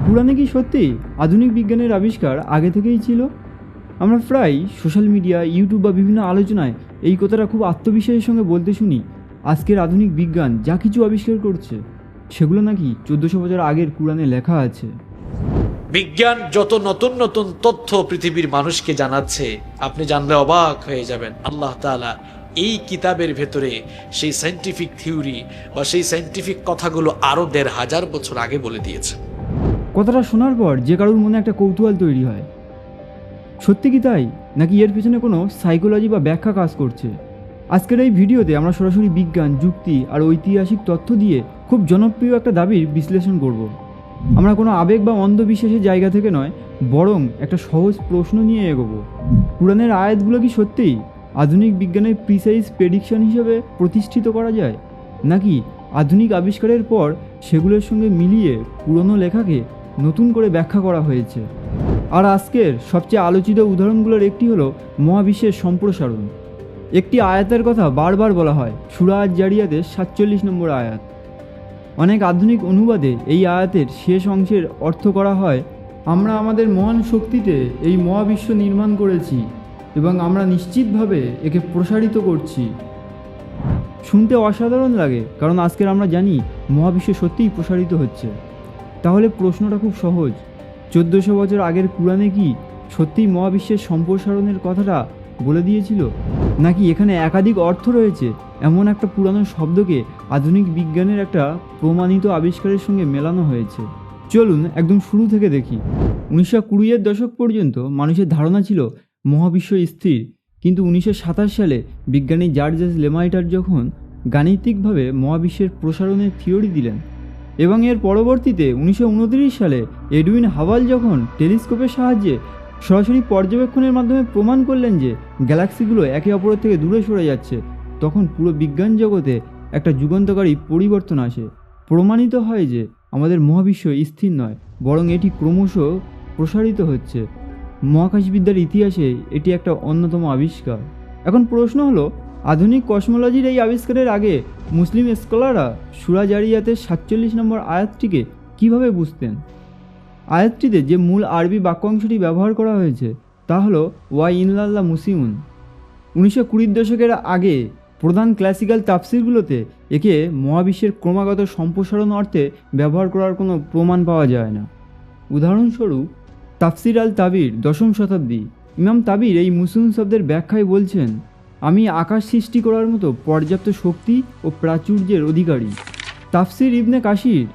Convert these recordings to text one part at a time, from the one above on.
পুরাণে কি সত্যি আধুনিক বিজ্ঞানের আবিষ্কার আগে থেকেই ছিল? আমরা প্রায় সোশ্যাল মিডিয়া, ইউটিউব বা বিভিন্ন আলোচনায় এই কথাটা খুব আত্মবিশ্বাসের সঙ্গে বলতে শুনি, আজকের আধুনিক বিজ্ঞান যা কিছু আবিষ্কার করছে সেগুলো নাকি 1400 বছর আগের পুরাণে লেখা আছে। বিজ্ঞান যত নতুন নতুন তথ্য পৃথিবীর মানুষকে জানাচ্ছে, আপনি জানলে অবাক হয়ে যাবেন। আল্লাহ তাআলা এই কিতাবের ভেতরে সেই সায়েন্টিফিক থিওরি বা সেই সায়েন্টিফিক কথাগুলো আরো 1500 বছর আগে বলে দিয়েছে। কথাটা শোনার পর যে কারোর মনে একটা কৌতূহল তৈরি হয়, সত্যি কি তাই, নাকি এর পেছনে কোনো সাইকোলজি বা ব্যাখ্যা কাজ করছে? আজকের এই ভিডিওতে আমরা সরাসরি বিজ্ঞান, যুক্তি আর ঐতিহাসিক তথ্য দিয়ে খুব জনপ্রিয় একটা দাবির বিশ্লেষণ করব। আমরা কোনো আবেগ বা অন্ধবিশ্বাসের জায়গা থেকে নয়, বরং একটা সহজ প্রশ্ন নিয়ে এগোবো। পুরাণের আয়াতগুলো কি সত্যিই আধুনিক বিজ্ঞানের প্রিসাইজ প্রেডিকশন হিসেবে প্রতিষ্ঠিত করা যায়, নাকি আধুনিক আবিষ্কারের পর সেগুলোর সঙ্গে মিলিয়ে পুরনো লেখাকে নতুন করে ব্যাখ্যা করা হয়েছে? আর আজকের সবচেয়ে আলোচিত উদাহরণগুলোর একটি হলো মহাবিশ্বের সম্প্রসারণ। একটি আয়াতের কথা বারবার বলা হয়, সূরা আজ-জারিয়াতের 47 নম্বর আয়াত। অনেক আধুনিক অনুবাদে এই আয়াতের শেষ অংশের অর্থ করা হয়, আমরা আমাদের মহান শক্তিতে এই মহাবিশ্ব নির্মাণ করেছি এবং আমরা নিশ্চিতভাবে একে প্রসারিত করছি। শুনতে অসাধারণ লাগে, কারণ আজকের আমরা জানি মহাবিশ্ব সত্যিই প্রসারিত হচ্ছে। তাহলে প্রশ্নটা খুব সহজ, 1400 বছর আগের পুরাণে কি সত্যিই মহাবিশ্বের সম্প্রসারণের কথাটা বলে দিয়েছিল, নাকি এখানে একাধিক অর্থ রয়েছে এমন একটা পুরানো শব্দকে আধুনিক বিজ্ঞানের একটা প্রমাণিত আবিষ্কারের সঙ্গে মেলানো হয়েছে? চলুন একদম শুরু থেকে দেখি। 1920-এর দশক পর্যন্ত মানুষের ধারণা ছিল মহাবিশ্ব স্থির, কিন্তু 1927 সালে বিজ্ঞানী জর্জেস লেমাইটার যখন গাণিতিকভাবে মহাবিশ্বের প্রসারণের থিওরি দিলেন, এবং এর পরবর্তীতে 1929 সালে এডুইন হাবাল যখন টেলিস্কোপের সাহায্যে সরাসরি পর্যবেক্ষণের মাধ্যমে প্রমাণ করলেন যে গ্যালাক্সিগুলো একে অপরের থেকে দূরে সরে যাচ্ছে, তখন পুরো বিজ্ঞান জগতে একটা যুগান্তকারী পরিবর্তন আসে। প্রমাণিত হয় যে আমাদের মহাবিশ্ব স্থির নয়, বরং এটি ক্রমশ প্রসারিত হচ্ছে। মহাকাশবিদ্যার ইতিহাসে এটি একটা অন্যতম আবিষ্কার। এখন প্রশ্ন হলো, আধুনিক কসমোলজির এই আবিষ্কারের আগে মুসলিম স্কলাররা সূরা জারিয়াতের 47 নম্বর আয়াতটিকে কিভাবে বুঝতেন? আয়াতটিতে যে মূল আরবি বাক্যাংশটি ব্যবহার করা হয়েছে তা হলো ওয়া ইনলাল্লাহ মুসিউন। 1920 দশকের আগে প্রধান ক্লাসিক্যাল তাফসিরগুলোতে একে মহাবিশ্বের ক্রমাগত সম্প্রসারণ অর্থে ব্যবহার করার কোনো প্রমাণ পাওয়া যায় না। উদাহরণস্বরূপ তাফসির আল তাবির 10ম শতাব্দী, ইমাম তাবির এই মুসিউন শব্দের ব্যাখ্যায় বলছেন, আমি আকাশ সৃষ্টি করার মতো পর্যাপ্ত শক্তি ও প্রাচুর্যের অধিকারী। তাফসির ইবনে কাসির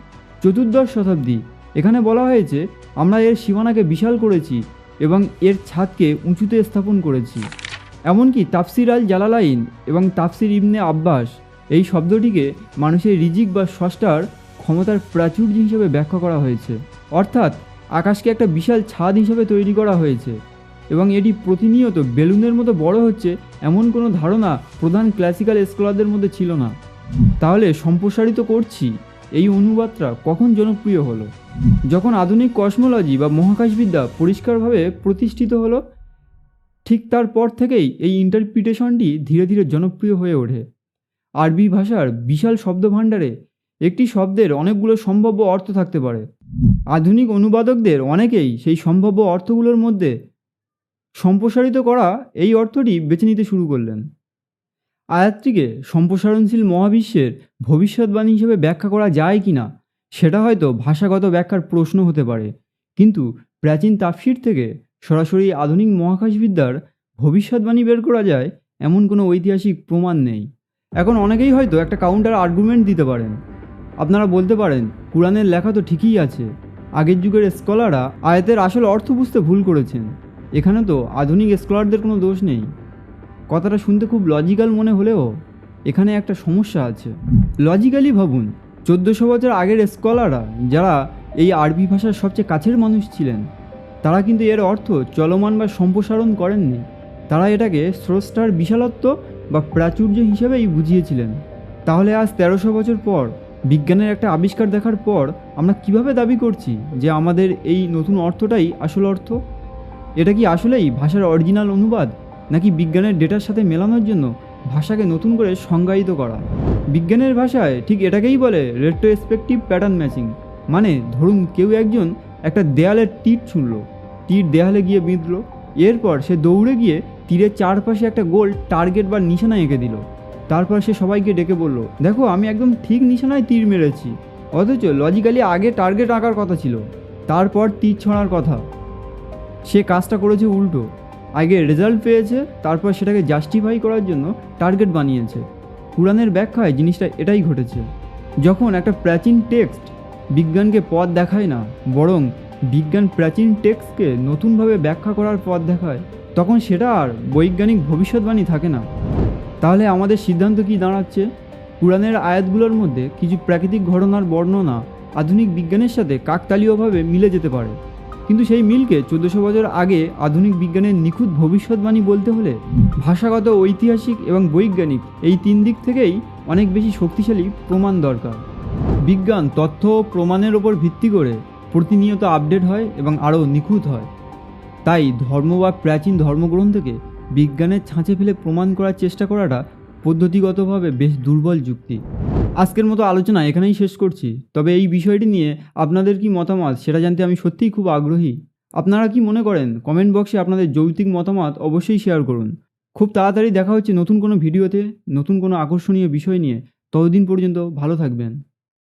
14th শতাব্দী, এখানে বলা হয়েছে, আমরা এর সীমানাকে বিশাল করেছি এবং এর ছাদকে উঁচুতে স্থাপন করেছি। এমনকি তাফসির আল জালালাইন এবং তাফসির ইবনে আব্বাস এই শব্দটিকে মানুষের রিজিক বা স্রষ্টার ক্ষমতার প্রাচুর্য হিসেবে ব্যাখ্যা করা হয়েছে, অর্থাৎ আকাশকে একটা বিশাল ছাদ হিসেবে তৈরি করা হয়েছে এবং এটি প্রতিনিয়ত বেলুনের মতো বড় হচ্ছে, এমন কোনো ধারণা প্রধান ক্লাসিক্যাল স্কলারদের মধ্যে ছিল না। তাহলে সম্প্রসারিত করছি এই অনুবাদটা কখন জনপ্রিয় হলো? যখন আধুনিক কসমোলজি বা মহাকাশবিদ্যা পরিষ্কারভাবে প্রতিষ্ঠিত হলো, ঠিক তারপর থেকেই এই ইন্টারপ্রিটেশনটি ধীরে ধীরে জনপ্রিয় হয়ে ওঠে। আরবি ভাষার বিশাল শব্দভাণ্ডারে একটি শব্দের অনেকগুলো সম্ভাব্য অর্থ থাকতে পারে। আধুনিক অনুবাদকদের অনেকেই সেই সম্ভাব্য অর্থগুলোর মধ্যে সম্প্রসারিত করা এই অর্থটি বেছে নিতে শুরু করলেন। আয়াতটিকে সম্প্রসারণশীল মহাবিশ্বের ভবিষ্যৎবাণী হিসেবে ব্যাখ্যা করা যায় কি না সেটা হয়তো ভাষাগত ব্যাখ্যার প্রশ্ন হতে পারে, কিন্তু প্রাচীন তাফসীর থেকে সরাসরি আধুনিক মহাকাশবিদ্যার ভবিষ্যৎবাণী বের করা যায় এমন কোনো ঐতিহাসিক প্রমাণ নেই। এখন অনেকেই হয়তো একটা কাউন্টার আর্গুমেন্ট দিতে পারেন। আপনারা বলতে পারেন, কুরআনের লেখা তো ঠিকই আছে, আগের যুগের স্কলাররা আয়াতের আসল অর্থ বুঝতে ভুল করেছেন, এখানে তো আধুনিক স্কলারদের কোনো দোষ নেই। কথাটা শুনতে খুব লজিক্যাল মনে হলেও এখানে একটা সমস্যা আছে। লজিক্যালি ভাবুন, 1400 বছর আগের স্কলাররা যারা এই আরবি ভাষার সবচেয়ে কাছের মানুষ ছিলেন, তারা কিন্তু এর অর্থ চলমান বা সম্প্রসারণ করেননি। তারা এটাকে স্রষ্টার বিশালত্ব বা প্রাচুর্য হিসেবেই বুঝিয়েছিলেন। তাহলে আজ 1300 বছর পর বিজ্ঞানের একটা আবিষ্কার দেখার পর আমরা কিভাবে দাবি করছি যে আমাদের এই নতুন অর্থটাই আসল অর্থ? এটা কি আসলেই ভাষার অরিজিনাল অনুবাদ, নাকি বিজ্ঞানের ডেটার সাথে মেলানোর জন্য ভাষাকে নতুন করে সংজ্ঞায়িত করা? বিজ্ঞানের ভাষায় ঠিক এটাকেই বলে রেট্রোস্পেকটিভ প্যাটার্ন ম্যাচিং। মানে ধরুন কেউ একজন একটা দেয়ালের তীর ছুঁড়ল, তীর দেয়ালে গিয়ে বিঁধল। এরপর সে দৌড়ে গিয়ে তীরের চারপাশে একটা গোল টার্গেট বা নিশানা এঁকে দিল। তারপর সে সবাইকে ডেকে বলল, দেখো আমি একদম ঠিক নিশানায় তীর মেরেছি, অথচ লজিক্যালি আগে টার্গেট আঁকার কথা ছিল, তারপর তীর ছড়ার কথা। সে কাজটা করেছে উল্টো, আগে রেজাল্ট পেয়েছে, তারপর সেটাকে জাস্টিফাই করার জন্য টার্গেট বানিয়েছে। কুরআনের ব্যাখ্যায় জিনিসটা এটাই ঘটেছে। যখন একটা প্রাচীন টেক্সট বিজ্ঞানকে পথ দেখায় না, বরং বিজ্ঞান প্রাচীন টেক্সটকে নতুনভাবে ব্যাখ্যা করার পথ দেখায়, তখন সেটা আর বৈজ্ঞানিক ভবিষ্যৎবাণী থাকে না। তাহলে আমাদের সিদ্ধান্ত কি দাঁড়াচ্ছে? কুরআনের আয়াতগুলোর মধ্যে কিছু প্রাকৃতিক ঘটনার বর্ণনা আধুনিক বিজ্ঞানের সাথে কাকতালীয়ভাবে মিলে যেতে পারে, কিন্তু সেই মিলকে 1400 বছর আগে আধুনিক বিজ্ঞানের নিখুঁত ভবিষ্যৎবাণী বলতে হলে ভাষাগত, ঐতিহাসিক এবং বৈজ্ঞানিক এই তিন দিক থেকেই অনেক বেশি শক্তিশালী প্রমাণ দরকার। বিজ্ঞান তথ্য ও প্রমাণের ওপর ভিত্তি করে প্রতিনিয়ত আপডেট হয় এবং আরও নিখুঁত হয়। তাই ধর্ম বা প্রাচীন ধর্মগ্রন্থকে বিজ্ঞানের ছাঁচে ফেলে প্রমাণ করার চেষ্টা করাটা পদ্ধতিগতভাবে বেশ দুর্বল যুক্তি। আজকের মতো আলোচনা এখানেই শেষ করছি। তবে এই বিষয়টি নিয়ে আপনাদের কি মতামত সেটা জানতে আমি সত্যিই খুব আগ্রহী। আপনারা কি মনে করেন কমেন্ট বক্সে আপনাদের যৌক্তিক মতামত অবশ্যই শেয়ার করুন। খুব তাড়াতাড়ি দেখা হচ্ছে নতুন কোনো ভিডিওতে, নতুন কোনো আকর্ষণীয় বিষয় নিয়ে। ততদিন পর্যন্ত ভালো থাকবেন।